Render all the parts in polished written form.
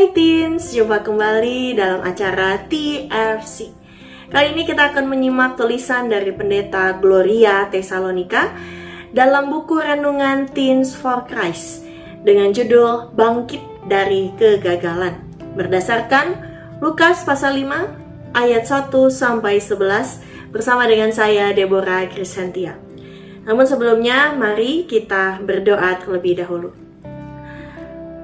Hai Teens, jumpa kembali dalam acara TFC. Kali ini kita akan menyimak tulisan dari Pendeta Gloria Tesalonika dalam buku renungan Teens for Christ dengan judul Bangkit dari Kegagalan, berdasarkan Lukas pasal 5 ayat 1-11 bersama dengan saya Deborah Krisantia. Namun sebelumnya, mari kita berdoa terlebih dahulu.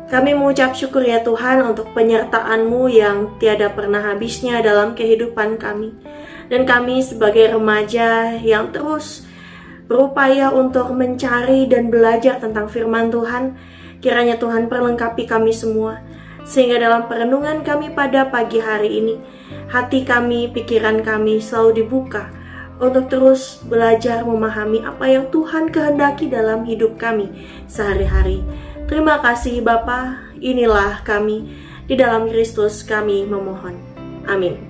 Kami mengucap syukur ya Tuhan untuk penyertaan-Mu yang tiada pernah habisnya dalam kehidupan kami. Dan kami sebagai remaja yang terus berupaya untuk mencari dan belajar tentang firman Tuhan, kiranya Tuhan perlengkapi kami semua. Sehingga dalam perenungan kami pada pagi hari ini, hati kami, pikiran kami selalu dibuka untuk terus belajar memahami apa yang Tuhan kehendaki dalam hidup kami sehari-hari. Terima kasih Bapa, inilah kami, di dalam Kristus kami memohon. Amin.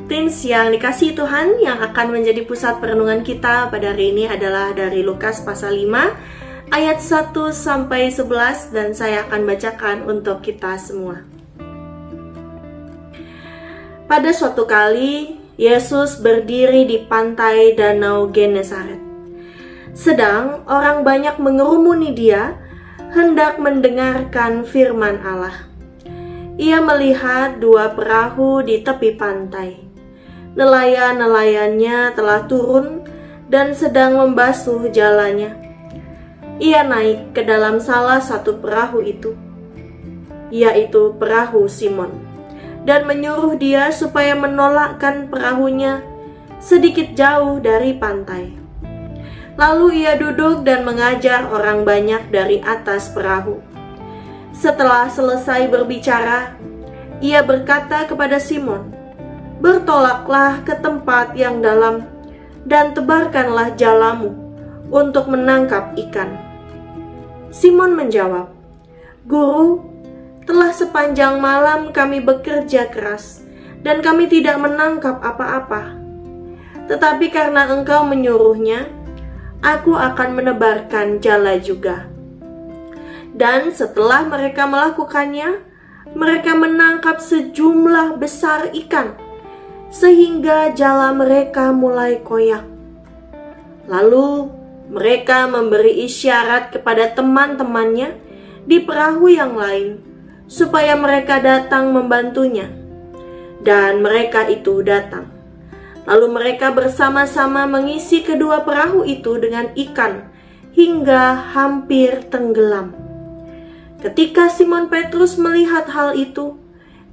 Teens yang dikasihi Tuhan, yang akan menjadi pusat perenungan kita pada hari ini adalah dari Lukas pasal 5 ayat 1-11 dan saya akan bacakan untuk kita semua. Pada suatu kali, Yesus berdiri di pantai Danau Genesaret. Sedang orang banyak mengerumuni dia, hendak mendengarkan firman Allah. Ia melihat dua perahu di tepi pantai. Nelayan-nelayannya telah turun dan sedang membasuh jalannya. Ia naik ke dalam salah satu perahu itu, yaitu perahu Simon, dan menyuruh dia supaya menolakkan perahunya sedikit jauh dari pantai. Lalu ia duduk dan mengajar orang banyak dari atas perahu. Setelah selesai berbicara, ia berkata kepada Simon, "Bertolaklah ke tempat yang dalam dan tebarkanlah jalamu untuk menangkap ikan." Simon menjawab, "Guru, telah sepanjang malam kami bekerja keras dan kami tidak menangkap apa-apa. Tetapi karena engkau menyuruhnya, aku akan menebarkan jala juga." Dan setelah mereka melakukannya, mereka menangkap sejumlah besar ikan, sehingga jala mereka mulai koyak. Lalu mereka memberi isyarat kepada teman-temannya di perahu yang lain, supaya mereka datang membantunya. Dan mereka itu datang. Lalu mereka bersama-sama mengisi kedua perahu itu dengan ikan hingga hampir tenggelam. Ketika Simon Petrus melihat hal itu,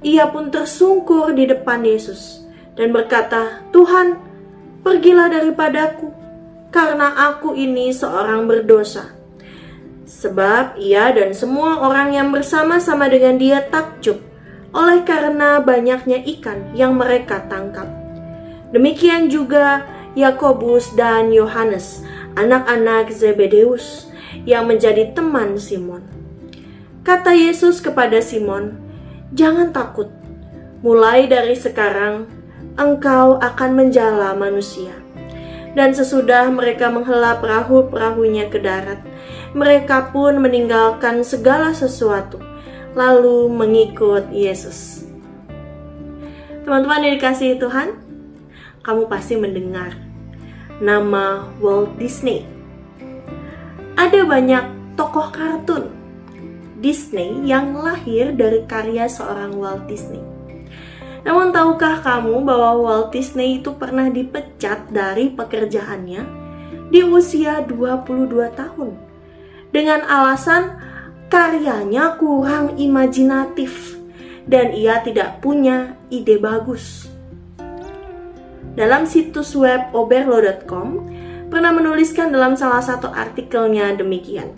ia pun tersungkur di depan Yesus dan berkata, "Tuhan, pergilah daripadaku, karena aku ini seorang berdosa." Sebab ia dan semua orang yang bersama-sama dengan dia takjub oleh karena banyaknya ikan yang mereka tangkap. Demikian juga Yakobus dan Yohanes, anak-anak Zebedeus, yang menjadi teman Simon. Kata Yesus kepada Simon, "Jangan takut, mulai dari sekarang engkau akan menjala manusia." Dan sesudah mereka menghela perahu-perahunya ke darat, mereka pun meninggalkan segala sesuatu, lalu mengikut Yesus. Teman-teman yang dikasihi Tuhan, kamu pasti mendengar nama Walt Disney. Ada banyak tokoh kartun Disney yang lahir dari karya seorang Walt Disney. Namun tahukah kamu bahwa Walt Disney itu pernah dipecat dari pekerjaannya di usia 22 tahun dengan alasan karyanya kurang imajinatif dan ia tidak punya ide bagus. Dalam situs web oberlo.com pernah menuliskan dalam salah satu artikelnya demikian.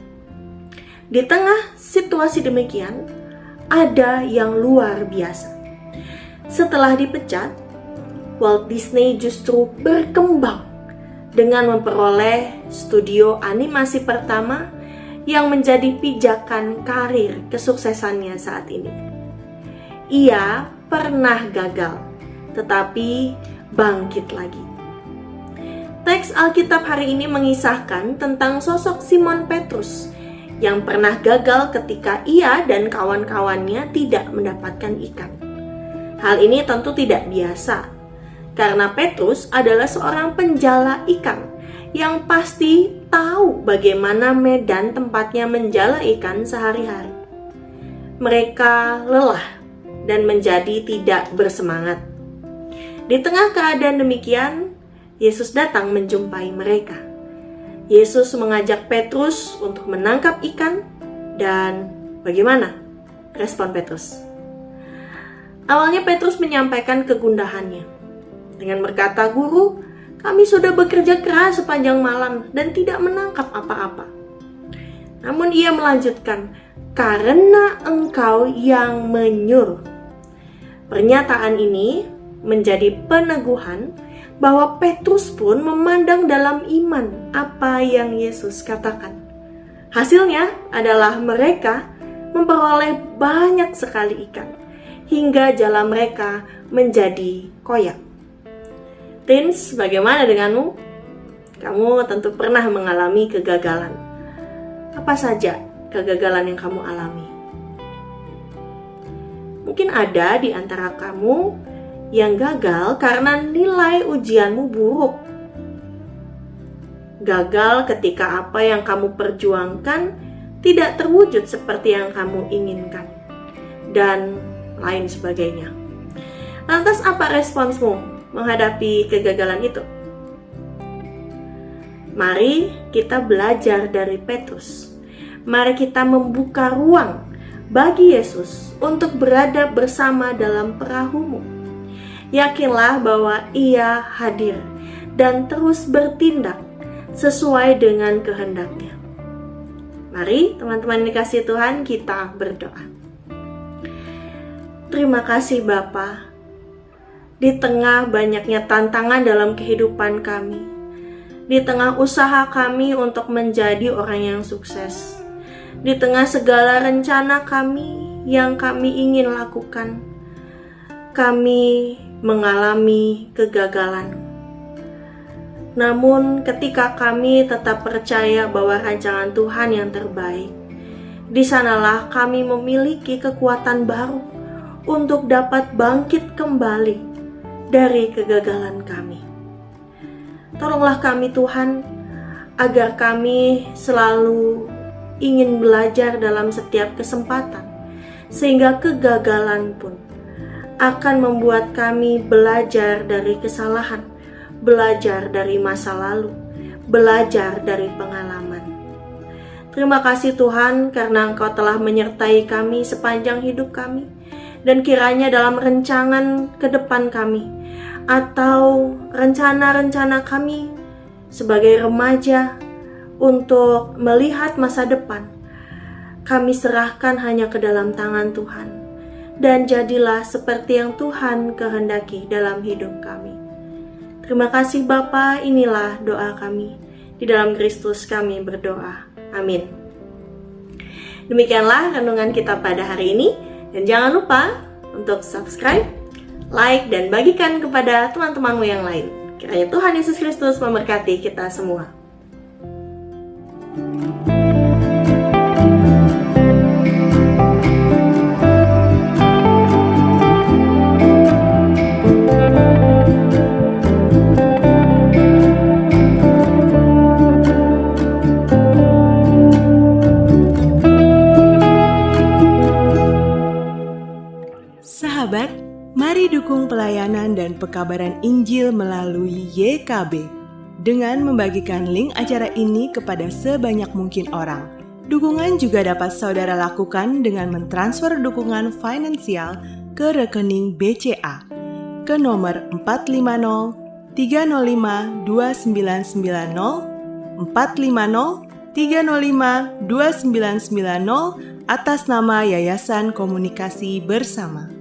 Di tengah situasi demikian, ada yang luar biasa. Setelah dipecat, Walt Disney justru berkembang dengan memperoleh studio animasi pertama yang menjadi pijakan karir kesuksesannya saat ini. Ia pernah gagal, tetapi bangkit lagi. Teks Alkitab hari ini mengisahkan tentang sosok Simon Petrus yang pernah gagal ketika ia dan kawan-kawannya tidak mendapatkan ikan. Hal ini tentu tidak biasa, karena Petrus adalah seorang penjala ikan yang pasti tahu bagaimana medan tempatnya menjala ikan sehari-hari. Mereka lelah dan menjadi tidak bersemangat. Di tengah keadaan demikian, Yesus datang menjumpai mereka. Yesus mengajak Petrus untuk menangkap ikan, dan bagaimana respon Petrus? Awalnya Petrus menyampaikan kegundahannya dengan berkata, "Guru, kami sudah bekerja keras sepanjang malam dan tidak menangkap apa-apa." Namun ia melanjutkan, "Karena engkau yang menyuruh." Pernyataan ini menjadi peneguhan bahwa Petrus pun memandang dalam iman apa yang Yesus katakan. Hasilnya adalah mereka memperoleh banyak sekali ikan, hingga jala mereka menjadi koyak. Teens, bagaimana denganmu? Kamu tentu pernah mengalami kegagalan. Apa saja kegagalan yang kamu alami? Mungkin ada di antara kamu yang gagal karena nilai ujianmu buruk. Gagal ketika apa yang kamu perjuangkan tidak terwujud seperti yang kamu inginkan, dan lain sebagainya. Lantas apa responsmu menghadapi kegagalan itu? Mari kita belajar dari Petrus. Mari kita membuka ruang bagi Yesus untuk berada bersama dalam perahumu. Yakinlah bahwa Ia hadir dan terus bertindak sesuai dengan kehendak-Nya. Mari teman-teman dikasihi Tuhan, kita berdoa. Terima kasih Bapa, di tengah banyaknya tantangan dalam kehidupan kami, di tengah usaha kami untuk menjadi orang yang sukses, di tengah segala rencana kami yang kami ingin lakukan, kami mengalami kegagalan. Namun ketika kami tetap percaya bahwa rancangan Tuhan yang terbaik, di sanalah kami memiliki kekuatan baru untuk dapat bangkit kembali dari kegagalan kami. Tolonglah kami Tuhan, agar kami selalu ingin belajar dalam setiap kesempatan, sehingga kegagalan pun akan membuat kami belajar dari kesalahan, belajar dari masa lalu, belajar dari pengalaman. Terima kasih Tuhan karena Engkau telah menyertai kami sepanjang hidup kami, dan kiranya dalam rencangan ke depan kami atau rencana-rencana kami sebagai remaja untuk melihat masa depan, kami serahkan hanya ke dalam tangan Tuhan. Dan jadilah seperti yang Tuhan kehendaki dalam hidup kami. Terima kasih Bapa, inilah doa kami. Di dalam Kristus kami berdoa. Amin. Demikianlah renungan kita pada hari ini. Dan jangan lupa untuk subscribe, like, dan bagikan kepada teman-temanmu yang lain. Kiranya Tuhan Yesus Kristus memberkati kita semua. Sahabat, mari dukung pelayanan dan pekabaran Injil melalui YKB dengan membagikan link acara ini kepada sebanyak mungkin orang. Dukungan juga dapat saudara lakukan dengan mentransfer dukungan finansial ke rekening BCA ke nomor 450 305 2990 450 305 2990 atas nama Yayasan Komunikasi Bersama.